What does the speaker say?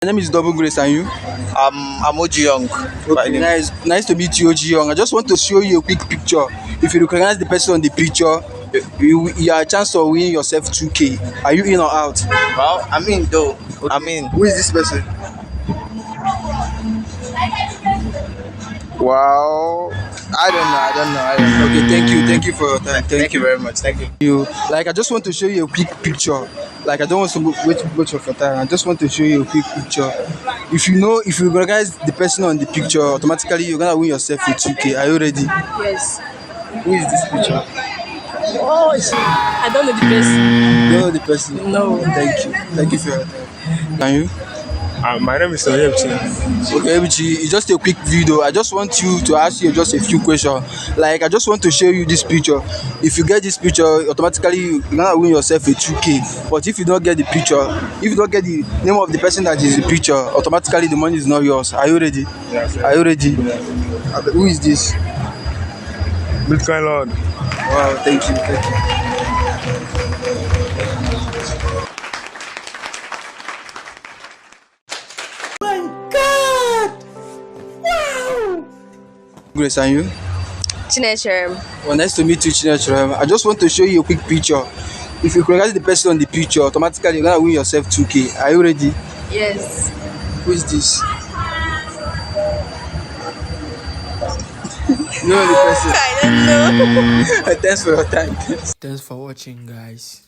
My name is Double Grace, and you? I'm OG Young. By Okay, name. nice to meet you, OG Young. I just want to show you a quick picture. If you recognize the person on the picture, you have a chance of winning yourself 2K. Are you in or out? Well, I mean though. I mean, Who is this person? Wow. I don't know. Okay, thank you for your time. Thank you very much. Thank you. Like, I just want to show you a quick picture. Like, I don't want to wait much of your time. I just want to show you a quick picture. If you recognize the person on the picture, automatically you're gonna win yourself a 2K. Are you ready? Yes. Who is this picture? Oh, I don't know the person. You don't know the person? No. Thank you for your time. Can you? My name is Oyebchi. Okay, Ebichi, it's just a quick video. I just want you to ask you just a few questions. Like, I just want to show you this picture. If you get this picture, automatically you're gonna win yourself a 2K. But if you don't get the picture, if you don't get the name of the person that is in the picture, automatically the money is not yours. Are you ready? Yes, sir. Are you ready? Who is this? Bitcoin Lord. Wow, thank you. Grace, and you? Chinechere. Well, nice to meet you, Chinechere. I just want to show you a quick picture. If you recognize the person on the picture, automatically you're gonna win yourself 2K. Are you ready? Yes. Who is this? You know the person. I don't know. Thanks for your time. Thanks for watching, guys.